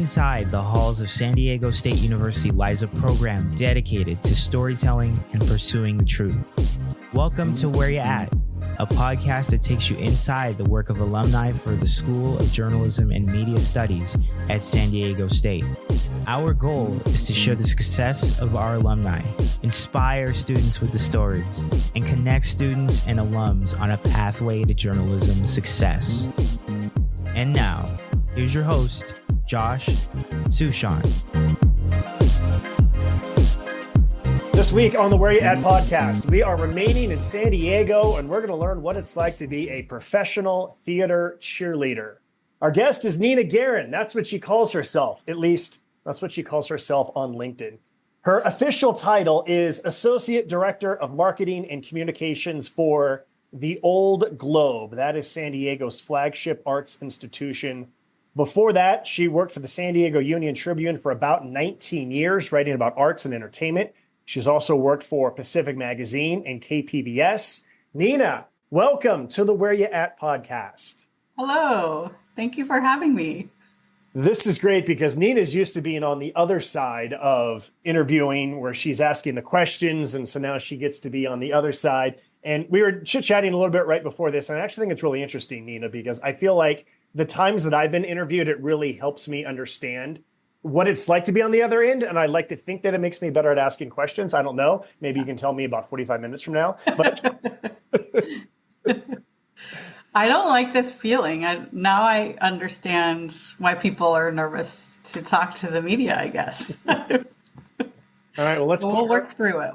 Inside the halls of San Diego State University lies a program dedicated to storytelling and pursuing the truth. Welcome to Where You At, a podcast that takes you inside the work of alumni for the School of Journalism and Media Studies at San Diego State. Our goal is to show the success of our alumni, inspire students with the stories, and connect students and alums on a pathway to journalism success. And now, here's your host, Josh Suchon. This week on the Where You At podcast, we are remaining in San Diego, and we're going to learn what it's like to be a professional theater cheerleader. Our guest is Nina Garin. That's what she calls herself. At least that's what she calls herself on LinkedIn. Her official title is Associate Director of Marketing and Communications for the Old Globe. That is San Diego's flagship arts institution. Before that, she worked for the San Diego Union-Tribune for about 19 years, writing about arts and entertainment. She's also worked for Pacific Magazine and KPBS. Nina, welcome to the Where You At podcast. Hello. Thank you for having me. This is great because Nina's used to being on the other side of interviewing where she's asking the questions. And so now she gets to be on the other side. And we were chit-chatting a little bit right before this. And I actually think it's really interesting, Nina, because I feel like the times that I've been interviewed, it really helps me understand what it's like to be on the other end. And I like to think that it makes me better at asking questions. I don't know. Maybe you can tell me about 45 minutes from now. But I don't like this feeling. Now I understand why people are nervous to talk to the media, I guess. All right, well, we'll work through it.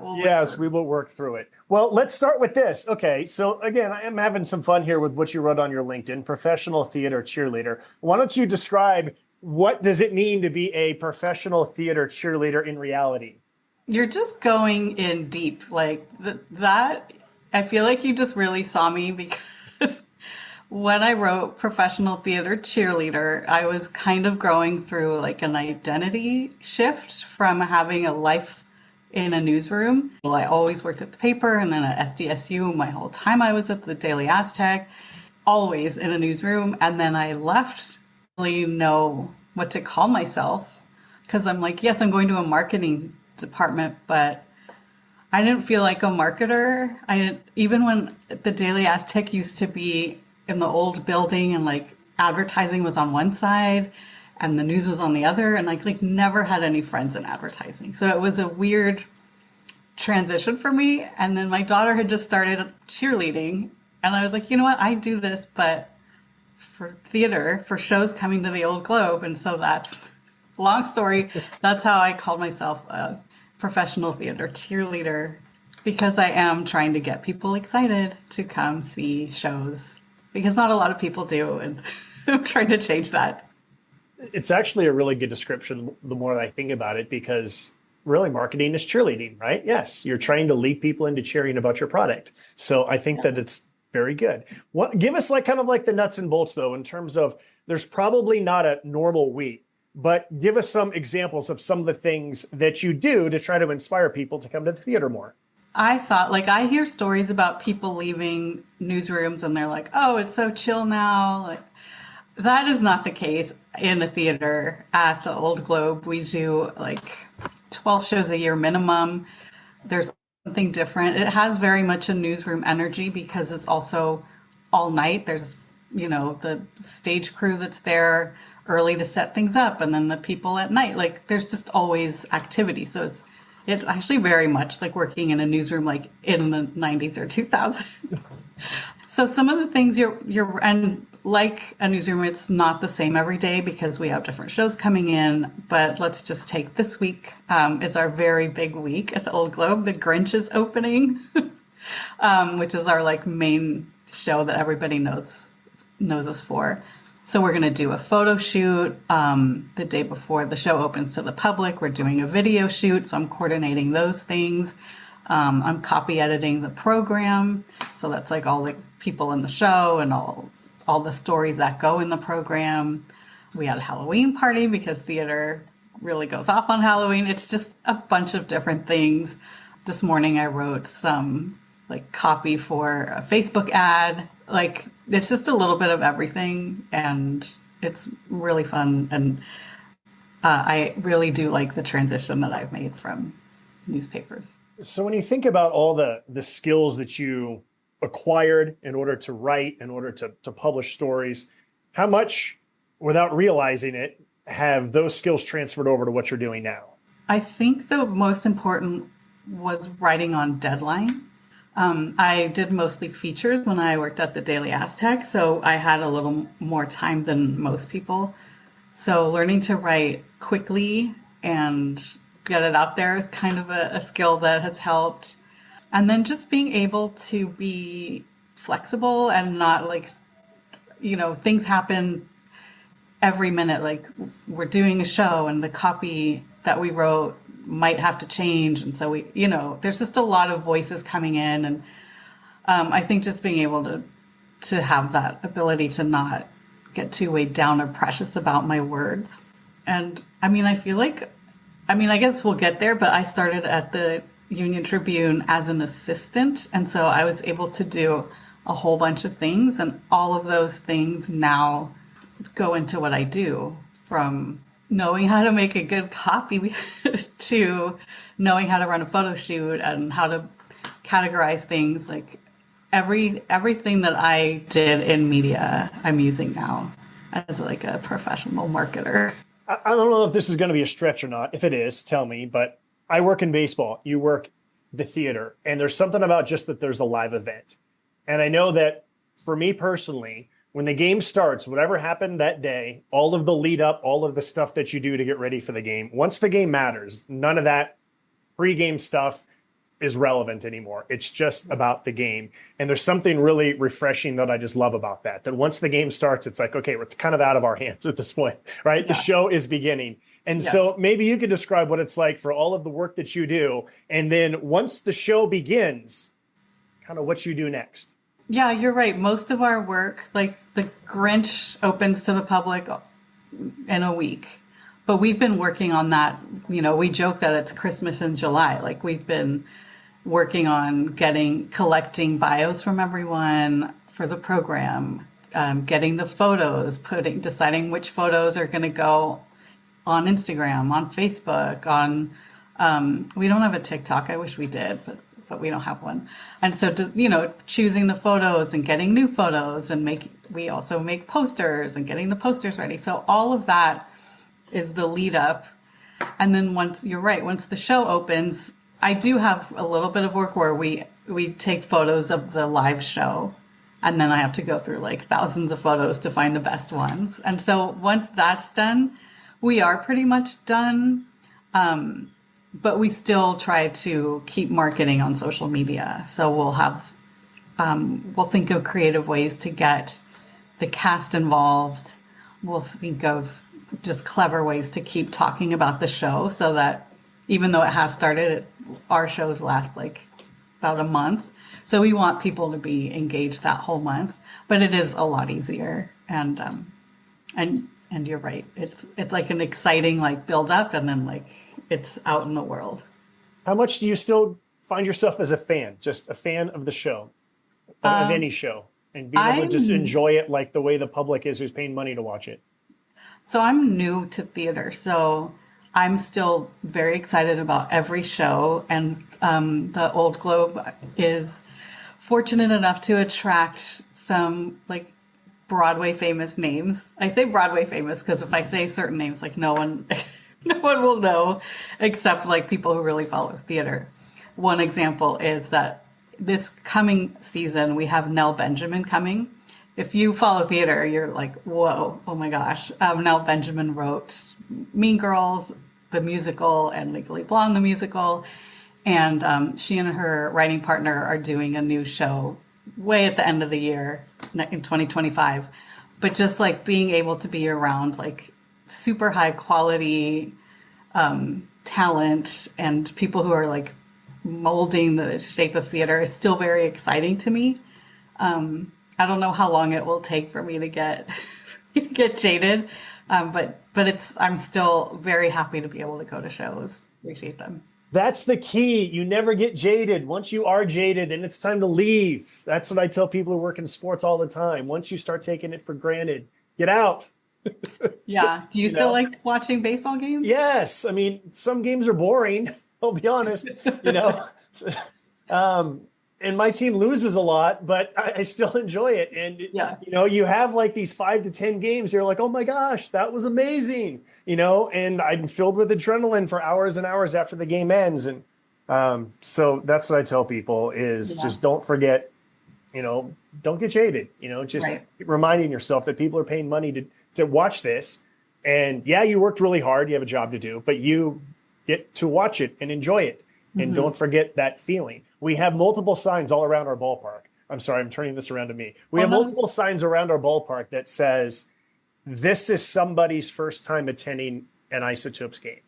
We will work through it. Well, let's start with this. Okay, so again, I am having some fun here with what you wrote on your LinkedIn, professional theater cheerleader. Why don't you describe what does it mean to be a professional theater cheerleader in reality? You're just going in deep. Like that, I feel like you just really saw me because when I wrote professional theater cheerleader, I was kind of going through like an identity shift from having a life in a newsroom. Well, I always worked at the paper and then at SDSU. My whole time I was at the Daily Aztec, always in a newsroom. And then I left, really know what to call myself because I'm like, yes, I'm going to a marketing department, but I didn't feel like a marketer. Even when the Daily Aztec used to be in the old building and like advertising was on one side and the news was on the other, and like never had any friends in advertising. So it was a weird transition for me. And then my daughter had just started cheerleading and I was like, you know what, I do this, but for theater, for shows coming to the Old Globe. And so that's, long story, that's how I called myself a professional theater cheerleader, because I am trying to get people excited to come see shows, because not a lot of people do. And I'm trying to change that. It's actually a really good description the more I think about it, because really marketing is cheerleading, right? Yes, you're trying to lead people into cheering about your product. So I think that it's very good. Give us like kind of like the nuts and bolts though, in terms of there's probably not a normal week, but give us some examples of some of the things that you do to try to inspire people to come to the theater more. I thought, like, I hear stories about people leaving newsrooms and they're like, oh, it's so chill now. Like, that is not the case in a theater at the Old Globe. We do like 12 shows a year minimum. There's something different. It has very much a newsroom energy because it's also all night. There's, the stage crew that's there early to set things up, and then the people at night. Like, there's just always activity. So it's actually very much like working in a newsroom like in the 90s or 2000s. So some of the things and like a newsroom, it's not the same every day because we have different shows coming in. But let's just take this week. It's our very big week at the Old Globe. The Grinch is opening, which is our like main show that everybody knows us for. So we're going to do a photo shoot the day before the show opens to the public. We're doing a video shoot, so I'm coordinating those things. I'm copy editing the program, so that's like all the people in the show and all the stories that go in the program. We had a Halloween party because theater really goes off on Halloween. It's just a bunch of different things. This morning I wrote some like copy for a Facebook ad. Like, it's just a little bit of everything, and it's really fun. And I really do like the transition that I've made from newspapers. So when you think about all the skills that you acquired in order to write, in order to publish stories, how much, without realizing it, have those skills transferred over to what you're doing now? I think the most important was writing on deadline. I did mostly features when I worked at the Daily Aztec, so I had a little more time than most people. So learning to write quickly and get it out there is kind of a skill that has helped. And then just being able to be flexible and not like, things happen every minute. Like we're doing a show and the copy that we wrote might have to change. And so there's just a lot of voices coming in. And I think just being able to have that ability to not get too weighed down or precious about my words. And I feel like, I guess we'll get there, but I started at the Union-Tribune as an assistant. And so I was able to do a whole bunch of things. And all of those things now go into what I do, from knowing how to make a good copy to knowing how to run a photo shoot and how to categorize things. Like everything that I did in media, I'm using now as like a professional marketer. I don't know if this is going to be a stretch or not. If it is, tell me. But I work in baseball. You work the theater. And there's something about just that there's a live event. And I know that for me personally, when the game starts, whatever happened that day, all of the lead up, all of the stuff that you do to get ready for the game, once the game matters, none of that pre-game stuff is relevant anymore. It's just about the game. And there's something really refreshing that I just love about that once the game starts, it's like, okay, it's kind of out of our hands at this point, right? Yeah. The show is beginning. And so maybe you could describe what it's like for all of the work that you do. And then once the show begins, kind of what you do next. Yeah, you're right. Most of our work, like the Grinch opens to the public in a week, but we've been working on that. We joke that it's Christmas in July. Like we've been working on collecting bios from everyone for the program, getting the photos, deciding which photos are going to go on Instagram, on Facebook, we don't have a TikTok. I wish we did, but we don't have one. And so, choosing the photos and getting new photos, and we also make posters and getting the posters ready. So all of that is the lead up. And then once the show opens, I do have a little bit of work where we take photos of the live show, and then I have to go through like thousands of photos to find the best ones. And so once that's done, we are pretty much done. But we still try to keep marketing on social media. So we'll think of creative ways to get the cast involved. We'll think of just clever ways to keep talking about the show, so that even though it has started, our shows last like about a month. So we want people to be engaged that whole month, but it is a lot easier. And you're right. It's like an exciting like build up, and then like it's out in the world. How much do you still find yourself as a fan, just a fan of the show, of any show, and being able to just enjoy it like the way the public is who's paying money to watch it? So I'm new to theater, so I'm still very excited about every show. And the Old Globe is fortunate enough to attract some like Broadway famous names. I say Broadway famous because if I say certain names, like no one will know except like people who really follow theater. One example is that this coming season, we have Nell Benjamin coming. If you follow theater, you're like, whoa, oh my gosh. Nell Benjamin wrote Mean Girls, the musical, and Legally Blonde, the musical. And she and her writing partner are doing a new show way at the end of the year in 2025. But just like being able to be around like super high quality talent and people who are like molding the shape of theater is still very exciting to me. I don't know how long it will take for me to get jaded, but I'm still very happy to be able to go to shows. Appreciate them. That's the key. You never get jaded. Once you are jaded, then it's time to leave. That's what I tell people who work in sports all the time. Once you start taking it for granted, get out. Yeah. Do you still like watching baseball games? Yes. I mean, some games are boring. I'll be honest, you know. Um, and my team loses a lot, but I still enjoy it. And Yeah. you have like these 5 to 10 games. You're like, oh my gosh, that was amazing. And I'm filled with adrenaline for hours and hours after the game ends. And so that's what I tell people is just don't forget, don't get jaded. Just Right. reminding yourself that people are paying money to watch this. And yeah, you worked really hard. You have a job to do, but you get to watch it and enjoy it. And don't forget that feeling. We have multiple signs all around our ballpark. I'm sorry, I'm turning this around to me. We have multiple signs around our ballpark that says, this is somebody's first time attending an Isotopes game.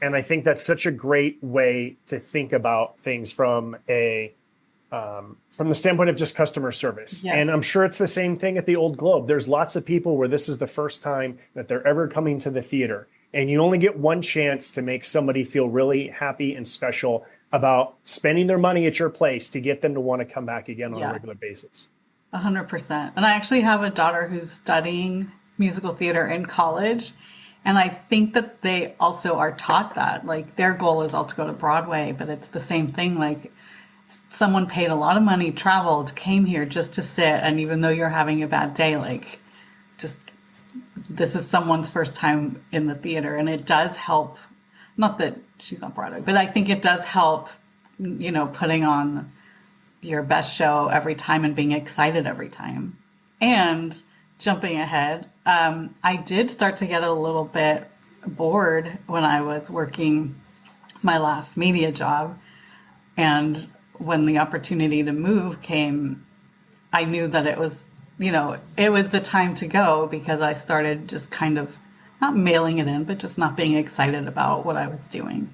And I think that's such a great way to think about things from the standpoint of just customer service. Yeah. And I'm sure it's the same thing at the Old Globe. There's lots of people where this is the first time that they're ever coming to the theater. And you only get one chance to make somebody feel really happy and special about spending their money at your place to get them to want to come back again on a regular basis. 100%. And I actually have a daughter who's studying musical theater in college. And I think that they also are taught that. Like, their goal is all to go to Broadway, but it's the same thing. Like, someone paid a lot of money, traveled, came here just to sit. And even though you're having a bad day, like, this is someone's first time in the theater, and it does help. Not that she's on Broadway, but I think it does help, putting on your best show every time and being excited every time. And jumping ahead, I did start to get a little bit bored when I was working my last media job. And when the opportunity to move came, I knew that it was the time to go, because I started just kind of not mailing it in, but just not being excited about what I was doing.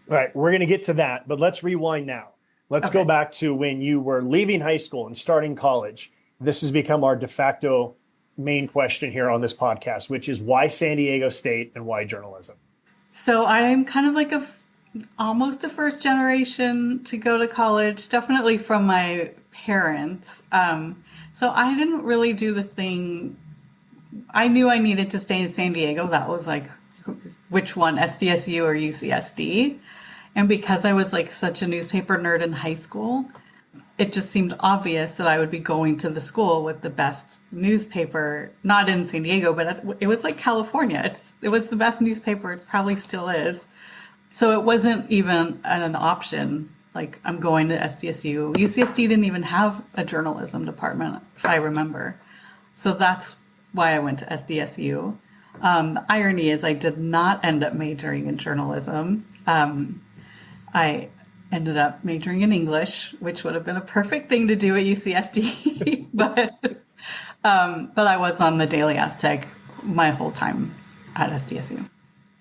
All right, we're going to get to that, but let's rewind now. Let's go back to when you were leaving high school and starting college. This has become our de facto main question here on this podcast, which is why San Diego State and why journalism? So I'm kind of like almost a first generation to go to college, definitely from my parents. So I didn't really do the thing. I knew I needed to stay in San Diego. That was like, which one, SDSU or UCSD? And because I was like such a newspaper nerd in high school, it just seemed obvious that I would be going to the school with the best newspaper, not in San Diego, but it was like California. It was the best newspaper. It probably still is. So it wasn't even an option. Like, I'm going to SDSU. UCSD didn't even have a journalism department, if I remember. So that's why I went to SDSU. The irony is I did not end up majoring in journalism. I ended up majoring in English, which would have been a perfect thing to do at UCSD. but I was on the Daily Aztec my whole time at SDSU.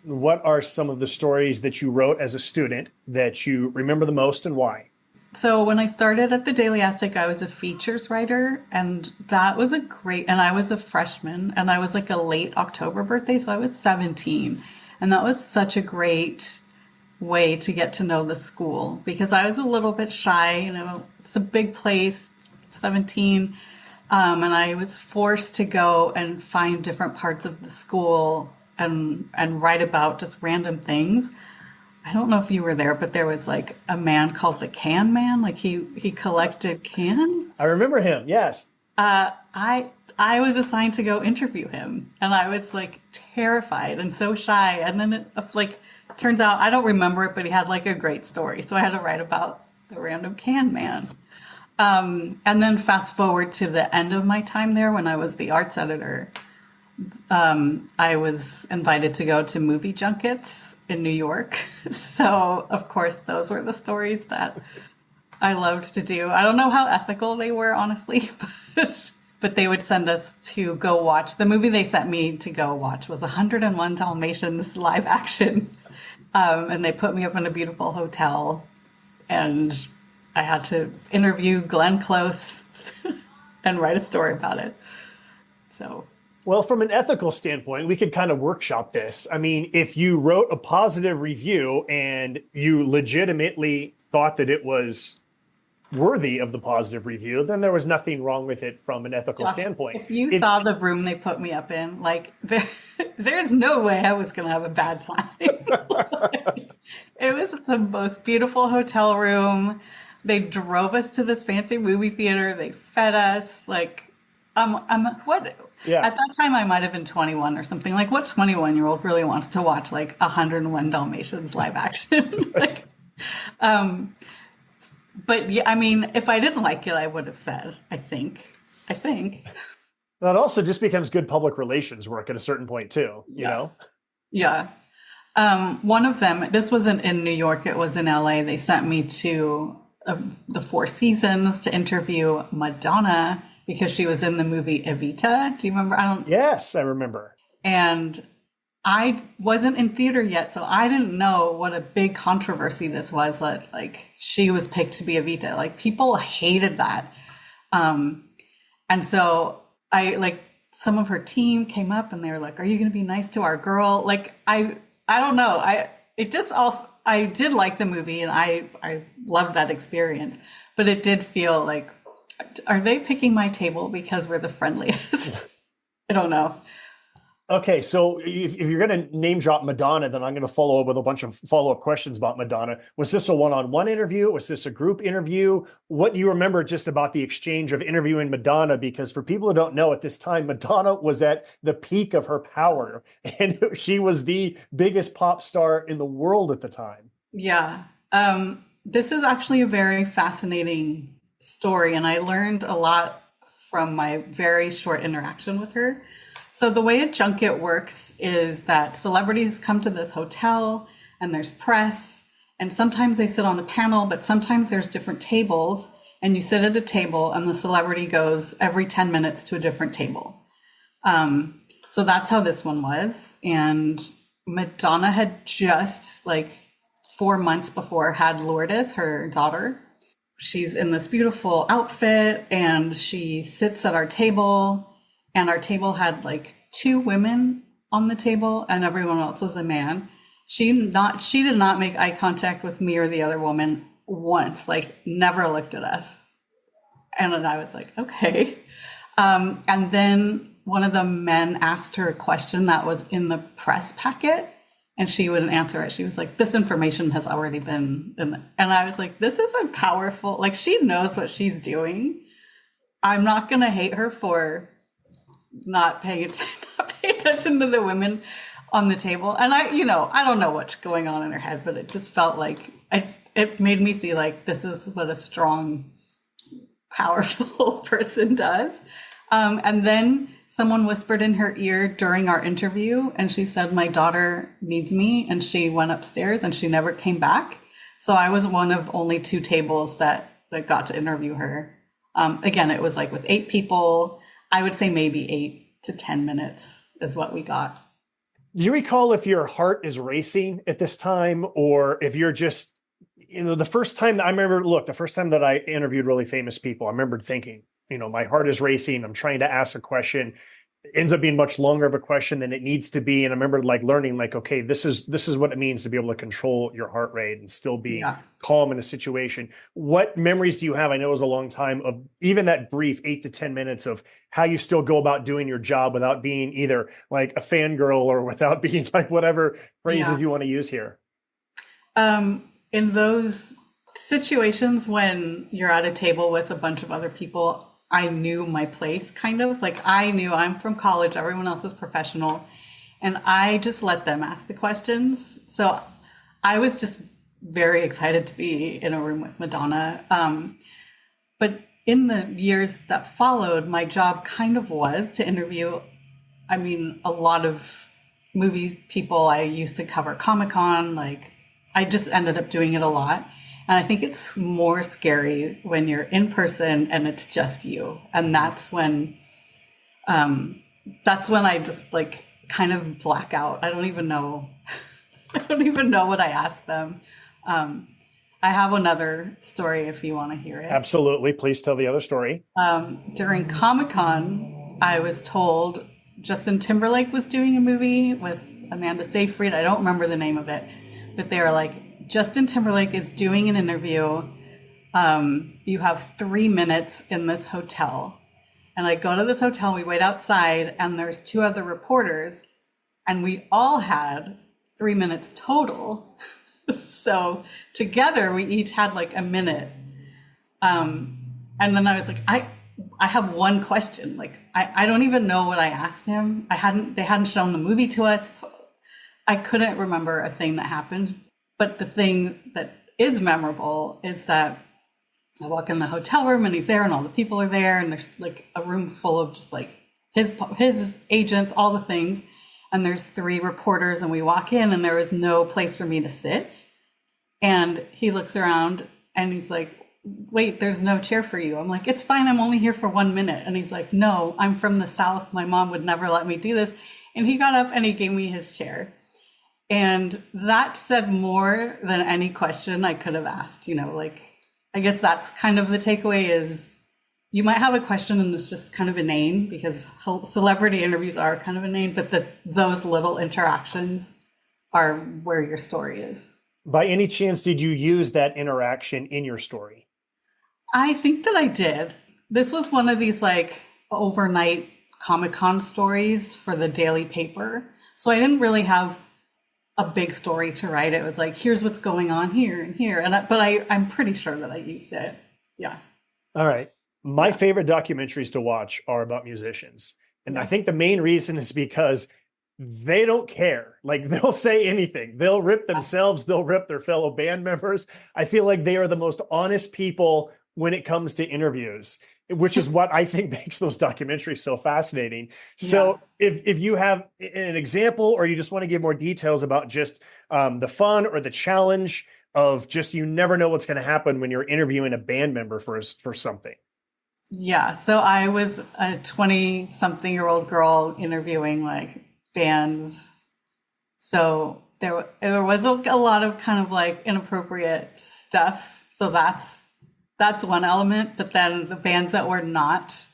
What are some of the stories that you wrote as a student that you remember the most, and why? So when I started at the Daily Aztec, I was a features writer, and that was and I was a freshman, and I was like a late October birthday, so I was 17. And that was such a great way to get to know the school, because I was a little bit shy, it's a big place, 17. And I was forced to go and find different parts of the school and write about just random things. I don't know if you were there, but there was like a man called the Can Man. Like he collected cans. I remember him. Yes. I was assigned to go interview him, and I was like terrified and so shy. And then it turns out I don't remember it, but he had like a great story. So I had to write about the random Can Man. And then fast forward to the end of my time there when I was the arts editor. I was invited to go to movie junkets in New York. So, of course, those were the stories that I loved to do. I don't know how ethical they were, honestly, but they would send us to go watch. The movie they sent me to go watch was 101 Dalmatians live action. And they put me up in a beautiful hotel, and I had to interview Glenn Close and write a story about it. So... Well, from an ethical standpoint, we could kind of workshop this. I mean, if you wrote a positive review and you legitimately thought that it was worthy of the positive review, then there was nothing wrong with it from an ethical Josh, standpoint. if you saw the room they put me up in, like there's no way I was gonna have a bad time. It was the most beautiful hotel room. They drove us to this fancy movie theater. They fed us. Like, what? Yeah. At that time, I might have been 21 or something. Like, what 21-year-old really wants to watch like 101 Dalmatians live action? Like, but yeah, I mean, if I didn't like it, I would have said. I think. That also just becomes good public relations work at a certain point too. You know. Yeah. One of them. This wasn't in New York. It was in LA. They sent me to the Four Seasons to interview Madonna because she was in the movie Evita. Do you remember? Yes, I remember. And I wasn't in theater yet, so I didn't know what a big controversy this was, that like she was picked to be Evita. Like, people hated that. And so some of her team came up and they were like, "Are you going to be nice to our girl?" Like, I don't know. I did like the movie and I loved that experience, but it did feel like, are they picking my table because we're the friendliest? I don't know. Okay, so if you're going to name drop Madonna, then I'm going to follow up with a bunch of follow-up questions about Madonna. Was this a one-on-one interview? Was this a group interview? What do you remember just about the exchange of interviewing Madonna? Because for people who don't know, at this time, Madonna was at the peak of her power, and she was the biggest pop star in the world at the time. Yeah. This is actually a very fascinating story, and I learned a lot from my very short interaction with her. So the way a junket works is that celebrities come to this hotel and there's press, and sometimes they sit on a panel, but sometimes there's different tables, and you sit at a table and the celebrity goes every 10 minutes to a different table. So that's how this one was. And Madonna had just 4 months before had Lourdes, her daughter. She's in this beautiful outfit and she sits at our table. And our table had 2 women on the table and everyone else was a man. She did not make eye contact with me or the other woman once, never looked at us. And then I was like, okay. And then one of the men asked her a question that was in the press packet and she wouldn't answer it. She was like, this information has already been and I was like, this isn't powerful. She knows what she's doing. I'm not going to hate her for not paying attention to the women on the table. And I don't know what's going on in her head, but it just felt like it made me see this is what a strong, powerful person does. And then someone whispered in her ear during our interview and she said, my daughter needs me. And she went upstairs and she never came back. So I was one of only 2 tables that got to interview her. Again, it was with 8 people. I would say maybe 8 to 10 minutes is what we got. Do you recall if your heart is racing at this time or if you're just, the first time that I remember, the first time that I interviewed really famous people, I remember thinking, my heart is racing. I'm trying to ask a question. It ends up being much longer of a question than it needs to be. And I remember learning okay, this is what it means to be able to control your heart rate and still be calm in a situation. What memories do you have? I know it was a long time of even that brief 8 to 10 minutes of how you still go about doing your job without being either a fangirl or without being whatever phrases you want to use here. In those situations when you're at a table with a bunch of other people, I knew my place kind of. I knew I'm from college, everyone else is professional, and I just let them ask the questions. So I was just very excited to be in a room with Madonna. But in the years that followed, my job kind of was to interview, a lot of movie people. I used to cover Comic-Con. I just ended up doing it a lot. And I think it's more scary when you're in person and it's just you. And that's when I just kind of black out. I don't even know. I don't even know what I asked them. I have another story if you want to hear it. Absolutely. Please tell the other story. During Comic-Con, I was told Justin Timberlake was doing a movie with Amanda Seyfried. I don't remember the name of it, but they were like, Justin Timberlake is doing an interview You have 3 minutes in this hotel. And I go to this hotel, we wait outside, and there's 2 other reporters, and we all had 3 minutes total. So together we each had like a minute. And then I was like, I have one question. Like, I don't even know what I asked him. They hadn't shown the movie to us. I couldn't remember a thing that happened. But the thing that is memorable is that I walk in the hotel room and he's there and all the people are there and there's like a room full of just like his agents, all the things. And there's 3 reporters and we walk in and there was no place for me to sit. And he looks around and he's like, wait, there's no chair for you. I'm like, it's fine. I'm only here for 1 minute. And he's like, no, I'm from the South. My mom would never let me do this. And he got up and he gave me his chair. And that said more than any question I could have asked, like, I guess that's kind of the takeaway is you might have a question and it's just kind of inane because celebrity interviews are kind of inane, but those little interactions are where your story is. By any chance, did you use that interaction in your story? I think that I did. This was one of these like overnight Comic-Con stories for the daily paper. So I didn't really have a big story to write. It was like, here's what's going on here and here. But I'm pretty sure that I used it. Yeah. All right. My favorite documentaries to watch are about musicians. And I think the main reason is because they don't care. Like they'll say anything. They'll rip themselves. They'll rip their fellow band members. I feel like they are the most honest people when it comes to interviews, which is what I think makes those documentaries so fascinating. So if you have an example or you just want to give more details about just the fun or the challenge of just, you never know what's going to happen when you're interviewing a band member for something. Yeah. So I was a 20-something-year-old girl interviewing like bands. So there was a lot of kind of like inappropriate stuff. So that's one element, but then the bands that were not,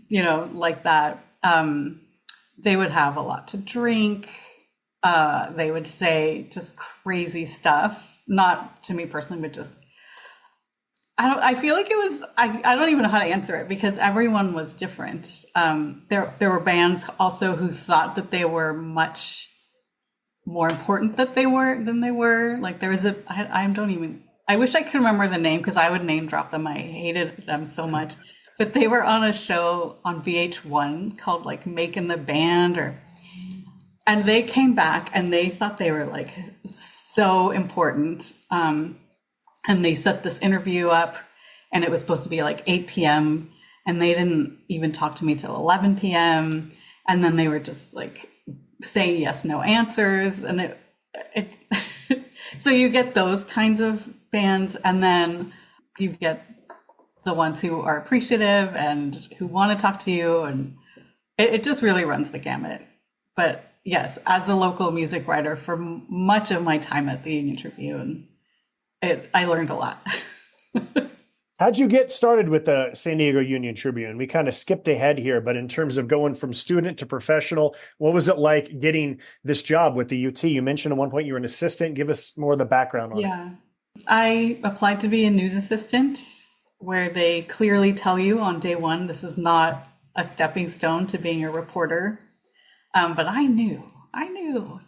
like that, they would have a lot to drink. They would say just crazy stuff, not to me personally, but just, I feel like it was, I don't even know how to answer it because everyone was different. There were bands also who thought that they were much more important than they were. Like there was I wish I could remember the name because I would name drop them. I hated them so much. But they were on a show on VH1 called like Making the Band and they came back and they thought they were like so important. And they set this interview up and it was supposed to be like 8 p.m. and they didn't even talk to me till 11 p.m. And then they were just like saying yes, no answers. And it so you get those kinds of bands, and then you get the ones who are appreciative and who want to talk to you, and it just really runs the gamut. But yes, as a local music writer for much of my time at the Union-Tribune, I learned a lot. How'd you get started with the San Diego Union-Tribune? We kind of skipped ahead here, but in terms of going from student to professional, what was it like getting this job with the UT? You mentioned at one point you were an assistant. Give us more of the background on it. Yeah. I applied to be a news assistant, where they clearly tell you on day one, this is not a stepping stone to being a reporter. But I knew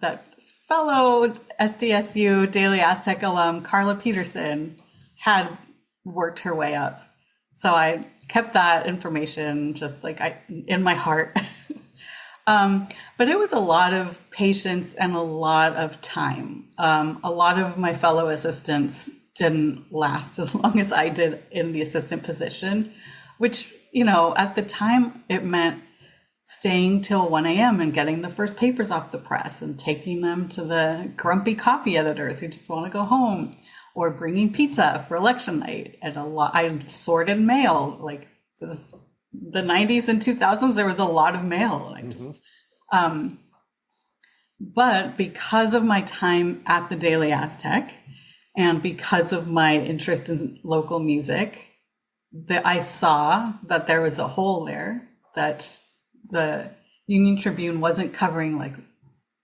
that fellow SDSU Daily Aztec alum Carla Peterson had worked her way up. So I kept that information just like in my heart. But it was a lot of patience and a lot of time. A lot of my fellow assistants didn't last as long as I did in the assistant position, which, at the time it meant staying till 1 a.m. and getting the first papers off the press and taking them to the grumpy copy editors who just want to go home, or bringing pizza for election night. And I sorted mail, like the 90s and 2000s, there was a lot of mail. But because of my time at the Daily Aztec and because of my interest in local music, that I saw that there was a hole there, that the Union-Tribune wasn't covering like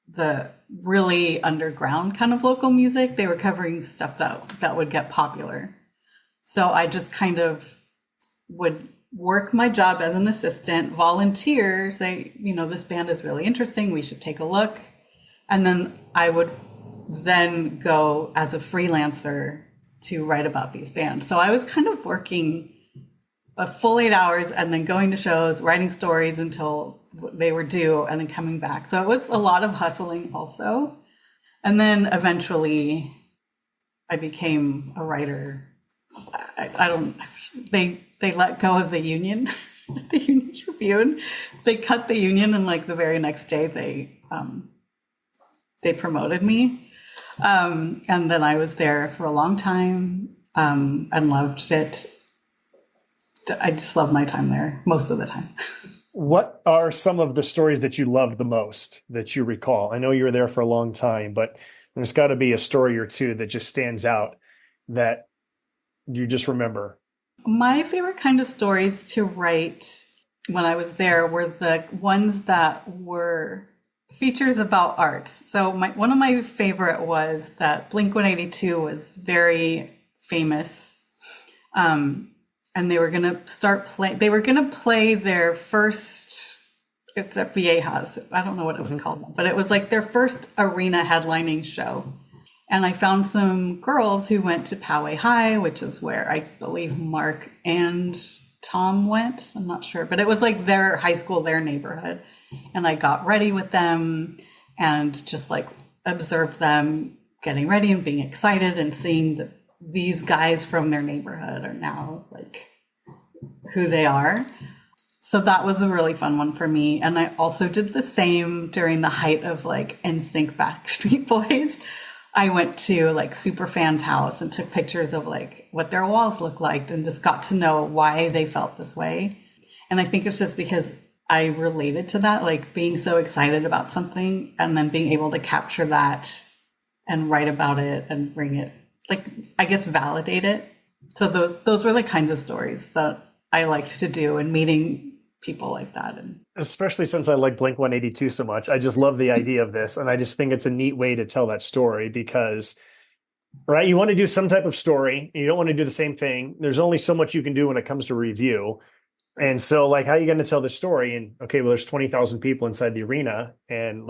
the really underground kind of local music. They were covering stuff that would get popular. So I just kind of would work my job as an assistant, volunteer, say, this band is really interesting, we should take a look. And then I would then go as a freelancer to write about these bands. So I was kind of working a full 8 hours and then going to shows, writing stories until they were due, and then coming back. So it was a lot of hustling also. And then eventually I became a writer. They let go of the Union, the Union-Tribune. They cut the Union, and like the very next day they promoted me. And then I was there for a long time and loved it. I just loved my time there most of the time. What are some of the stories that you loved the most that you recall? I know you were there for a long time, but there's got to be a story or two that just stands out that you just remember. My favorite kind of stories to write when I was there were the ones that were features about art. So one of my favorite was that Blink-182 was very famous. And they were going to play their first, it's at Viejas. I don't know what it was called, but it was like their first arena headlining show. And I found some girls who went to Poway High, which is where I believe Mark and Tom went. I'm not sure, but it was like their high school, their neighborhood. And I got ready with them and just like observed them getting ready and being excited and seeing that these guys from their neighborhood are now like who they are. So that was a really fun one for me. And I also did the same during the height of like NSYNC Backstreet Boys. I went to like superfans' house and took pictures of like what their walls looked like and just got to know why they felt this way. And I think it's just because I related to that, like being so excited about something and then being able to capture that and write about it and bring it, like, I guess, validate it. So those were the kinds of stories that I liked to do, and meeting people like that. And especially since I like Blink-182 so much, I just love the idea of this. And I just think it's a neat way to tell that story because, right, you want to do some type of story. You don't want to do the same thing. There's only so much you can do when it comes to review. And so, like, how are you going to tell the story? And okay, well, there's 20,000 people inside the arena, and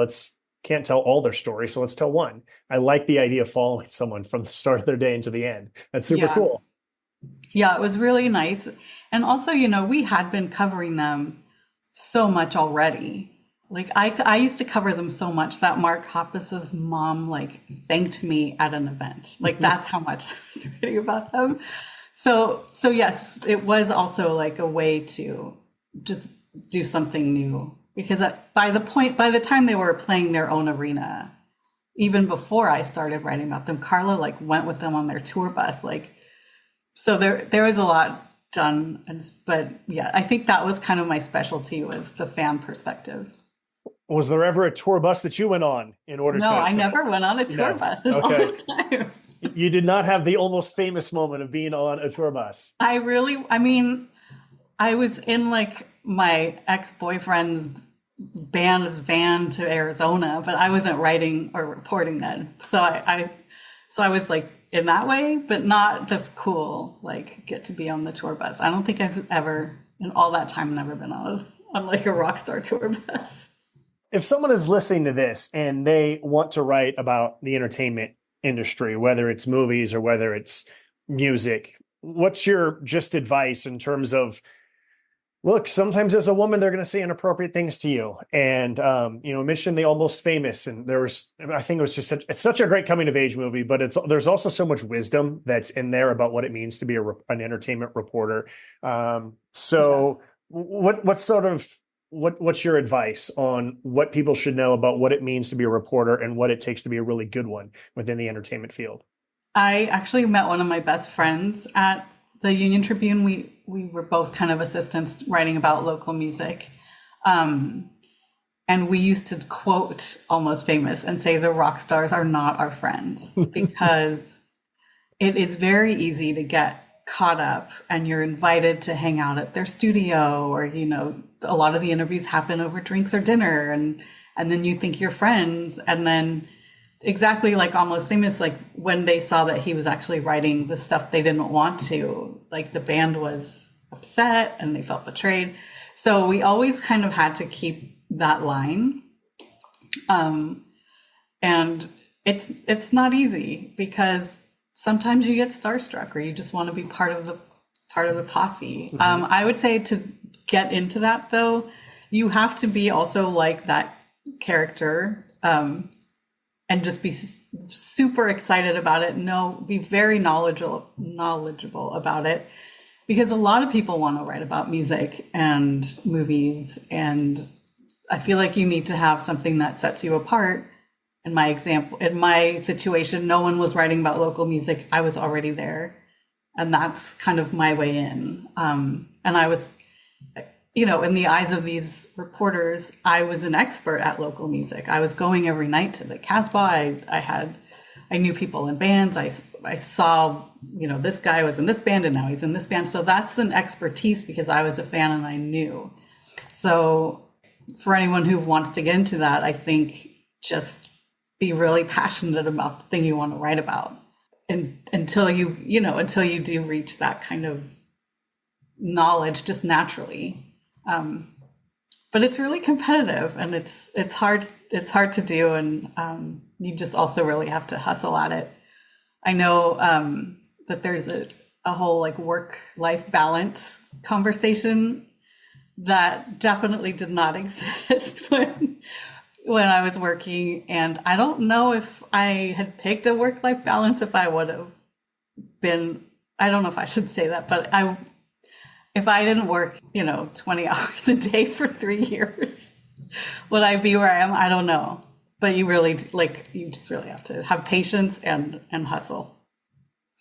can't tell all their story, so let's tell one. I like the idea of following someone from the start of their day into the end. That's super cool. Yeah, it was really nice. And also, we had been covering them so much already. Like I used to cover them so much that Mark Hoppus's mom like thanked me at an event. Like that's how much I was reading about them. So yes, it was also like a way to just do something new. Because by the time they were playing their own arena, even before I started writing about them, Carla like went with them on their tour bus. Like, so there was a lot done. But yeah, I think that was kind of my specialty, was the fan perspective. Was there ever a tour bus that you went on in order to? No, I never went on a tour bus in all this time. You did not have the almost famous moment of being on a tour bus. I was in like my ex-boyfriend's band's van to Arizona, but I wasn't writing or reporting then. So I was like in that way, but not the cool, like get to be on the tour bus. I don't think I've ever, in all that time, never been on like a rock star tour bus. If someone is listening to this and they want to write about the entertainment industry, whether it's movies or whether it's music, what's your just advice in terms of, look, sometimes as a woman, they're going to say inappropriate things to you. And, mention the Almost Famous. And I think it was just it's such a great coming of age movie, but there's also so much wisdom that's in there about what it means to be an entertainment reporter. What's your advice on what people should know about what it means to be a reporter and what it takes to be a really good one within the entertainment field? I actually met one of my best friends at the Union-Tribune. We were both kind of assistants writing about local music. And we used to quote Almost Famous and say the rock stars are not our friends, because it is very easy to get caught up and you're invited to hang out at their studio, or, a lot of the interviews happen over drinks or dinner, and then you think you're friends, and then exactly like almost same as like when they saw that he was actually writing the stuff they didn't want to, like the band was upset and they felt betrayed. So we always kind of had to keep that line. And it's not easy because sometimes you get starstruck or you just want to be part of the posse. Mm-hmm. I would say to get into that though, you have to be also like that character, and just be super excited about it. Be very knowledgeable about it, because a lot of people want to write about music and movies, and I feel like you need to have something that sets you apart. In my situation, no one was writing about local music. I was already there, and that's kind of my way in. And I was, in the eyes of these reporters, I was an expert at local music. I was going every night to the Casbah. I knew people in bands. I saw, this guy was in this band and now he's in this band. So that's an expertise because I was a fan and I knew. So for anyone who wants to get into that, I think just be really passionate about the thing you want to write about, and until you do reach that kind of knowledge just naturally. But it's really competitive and it's hard to do, and you just also really have to hustle at it. I know that there's a whole like work-life balance conversation that definitely did not exist when I was working, and I don't know if I had picked a work-life balance if I would have been, I don't know if I should say that, but if I didn't work, 20 hours a day for 3 years, would I be where I am? I don't know. But you just really have to have patience and hustle.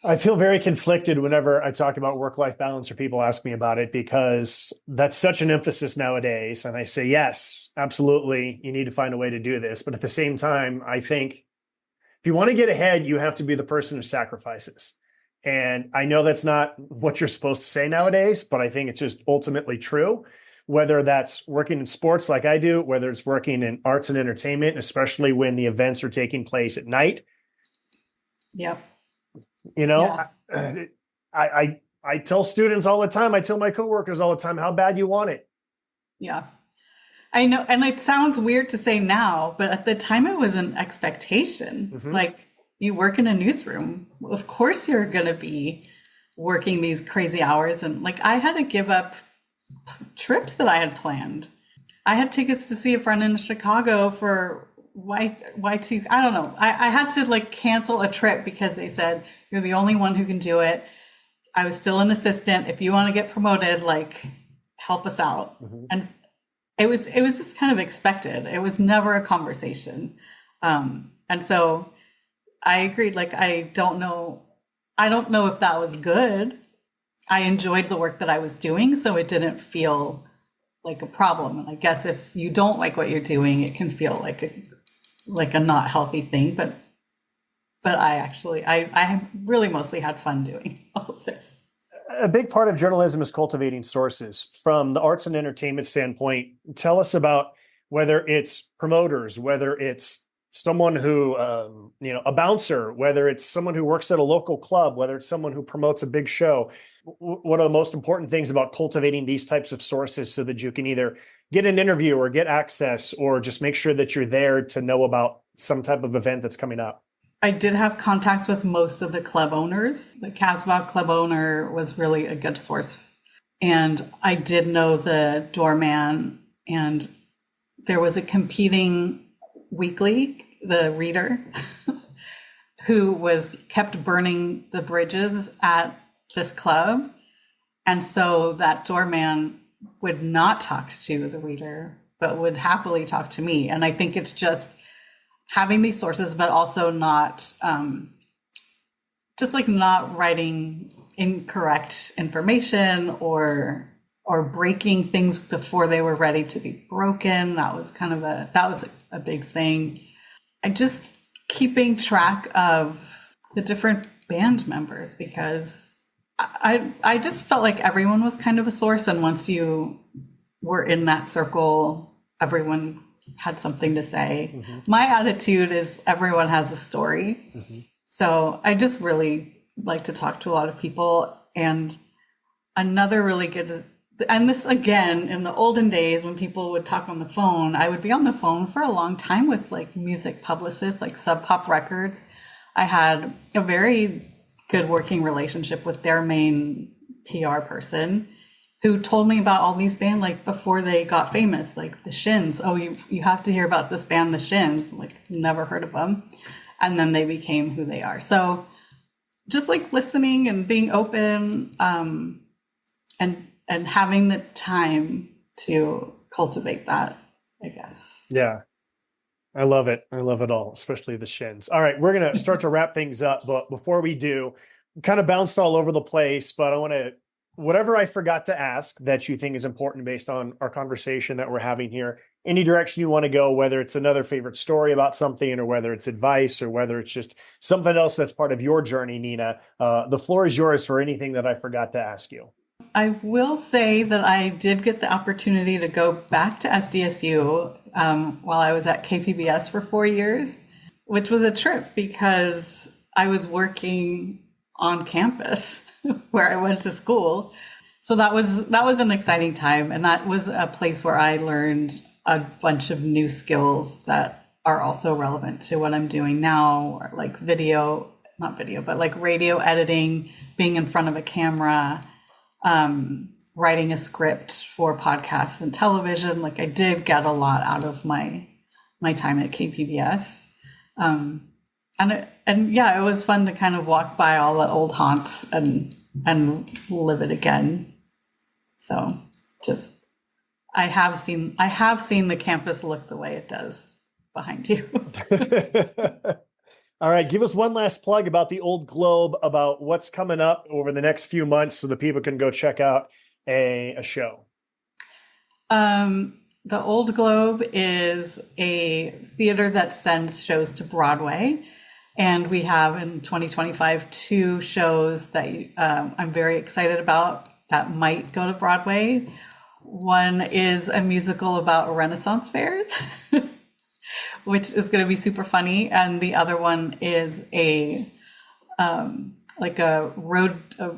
I feel very conflicted whenever I talk about work-life balance or people ask me about it, because that's such an emphasis nowadays. And I say, yes, absolutely. You need to find a way to do this. But at the same time, I think if you want to get ahead, you have to be the person who sacrifices. And I know that's not what you're supposed to say nowadays, but I think it's just ultimately true. Whether that's working in sports like I do, whether it's working in arts and entertainment, especially when the events are taking place at night. Yep. Yeah. I tell students all the time, I tell my coworkers all the time, how bad you want it. Yeah. I know. And it sounds weird to say now, but at the time it was an expectation. Mm-hmm. Like, you work in a newsroom, of course you're going to be working these crazy hours. And like, I had to give up trips that I had planned. I had tickets to see a friend in Chicago for Y2. I don't know. I had to like cancel a trip because they said, you're the only one who can do it. I was still an assistant. If you want to get promoted, like, help us out. Mm-hmm. And it was just kind of expected. It was never a conversation. And so I agreed. Like, I don't know if that was good. I enjoyed the work that I was doing, so it didn't feel like a problem. And I guess if you don't like what you're doing, it can feel like a not healthy thing. But I really mostly had fun doing all of this. A big part of journalism is cultivating sources. From the arts and entertainment standpoint, tell us about whether it's promoters, whether it's someone who, a bouncer, whether it's someone who works at a local club, whether it's someone who promotes a big show. What are the most important things about cultivating these types of sources so that you can either get an interview or get access or just make sure that you're there to know about some type of event that's coming up? I did have contacts with most of the club owners. The Casbah club owner was really a good source. And I did know the doorman, and there was a competing weekly, the Reader, who kept burning the bridges at this club. And so that doorman would not talk to the Reader, but would happily talk to me. And I think it's just having these sources, but also not not writing incorrect information or breaking things before they were ready to be broken. That was a big thing. And just keeping track of the different band members, because I just felt like everyone was kind of a source. And once you were in that circle, everyone had something to say. My attitude is everyone has a story. So I just really like to talk to a lot of people. And another really good, and this again, in the olden days when people would talk on the phone, I would be on the phone for a long time with like music publicists, like Sub Pop Records. I had a very good working relationship with their main PR person, who told me about all these bands like before they got famous, like the Shins. Oh, you have to hear about this band, the Shins. Like, never heard of them. And then they became who they are. So just like listening and being open, and having the time to cultivate that, I guess. Yeah. I love it. I love it all, especially the Shins. All right, we're going to start to wrap things up. But before we do, kind of bounced all over the place, but I want to, whatever I forgot to ask that you think is important based on our conversation that we're having here, any direction you want to go, whether it's another favorite story about something or whether it's advice or whether it's just something else that's part of your journey, Nina, the floor is yours for anything that I forgot to ask you. I will say that I did get the opportunity to go back to SDSU while I was at KPBS for 4 years, which was a trip because I was working on campus where I went to school. So that was an exciting time. And that was a place where I learned a bunch of new skills that are also relevant to what I'm doing now, like not video, but like radio editing, being in front of a camera, writing a script for podcasts and television. Like I did get a lot out of my time at KPBS. And yeah, it was fun to kind of walk by all the old haunts and live it again. So just, I have seen the campus look the way it does behind you. All right, give us one last plug about the Old Globe, about what's coming up over the next few months so that people can go check out a show. The Old Globe is a theater that sends shows to Broadway. And we have in 2025 2 shows that I'm very excited about that might go to Broadway. One is a musical about Renaissance fairs, which is going to be super funny. And the other one is a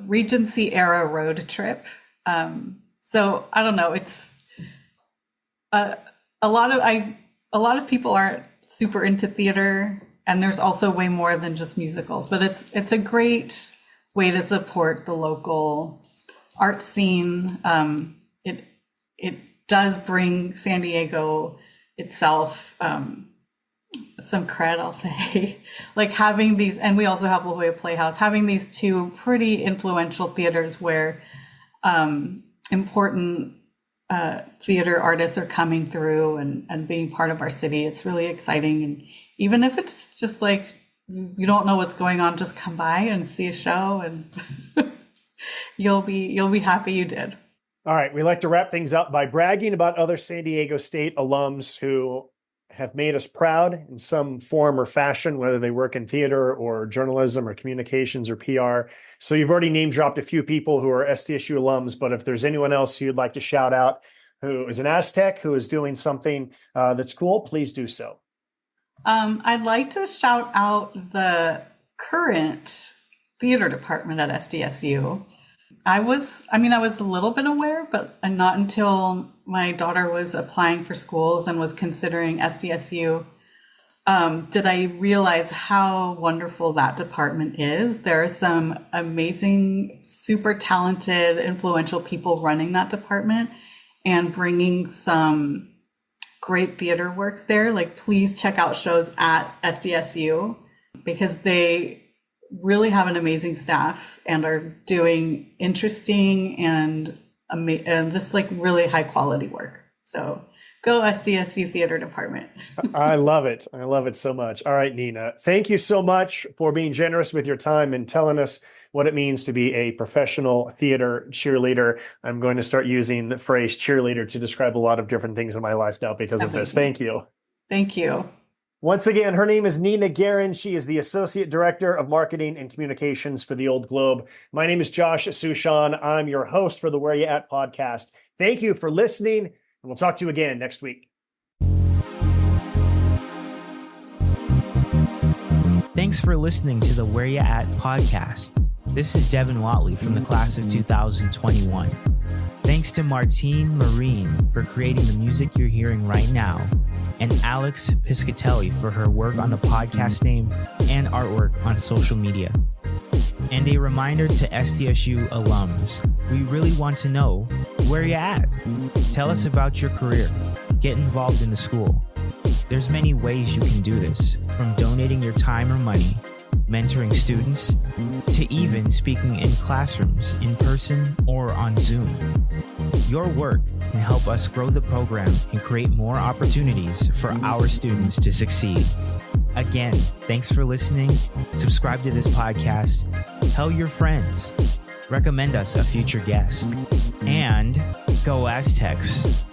Regency era road trip. So I don't know. It's a lot of people aren't super into theater, and there's also way more than just musicals. But it's a great way to support the local art scene. It does bring San Diego itself some cred, I'll say. Like having these, and we also have La Jolla Playhouse, having these 2 pretty influential theaters where important theater artists are coming through and being part of our city. It's really exciting. And even if it's just like you don't know what's going on, just come by and see a show, and you'll be happy you did. All right, we like to wrap things up by bragging about other San Diego State alums who have made us proud in some form or fashion, whether they work in theater or journalism or communications or PR. So you've already name dropped a few people who are SDSU alums, but if there's anyone else you'd like to shout out who is an Aztec, who is doing something that's cool, please do so. I'd like to shout out the current theater department at SDSU. I was a little bit aware, but not until my daughter was applying for schools and was considering SDSU, did I realize how wonderful that department is. There are some amazing, super talented, influential people running that department and bringing some great theater works there. Like, please check out shows at SDSU because they really have an amazing staff and are doing interesting and just like really high quality work. So go SDSU Theater Department. I love it. I love it so much. All right, Nina, thank you so much for being generous with your time and telling us what it means to be a professional theater cheerleader. I'm going to start using the phrase cheerleader to describe a lot of different things in my life now because of this. Thank you. Thank you. Once again, her name is Nina Garin. She is the Associate Director of Marketing and Communications for the Old Globe. My name is Josh Suchon. I'm your host for the Where You At podcast. Thank you for listening, and we'll talk to you again next week. Thanks for listening to the Where Ya At podcast. This is Devin Watley from the class of 2021. Thanks to Martine Marine for creating the music you're hearing right now, and Alex Piscatelli for her work on the podcast name and artwork on social media. And a reminder to SDSU alums, we really want to know where you at. Tell us about your career. Get involved in the school. There's many ways you can do this, from donating your time or money, mentoring students, to even speaking in classrooms in person or on Zoom. Your work can help us grow the program and create more opportunities for our students to succeed. Again, thanks for listening. Subscribe to this podcast. Tell your friends. Recommend us a future guest. And go Aztecs.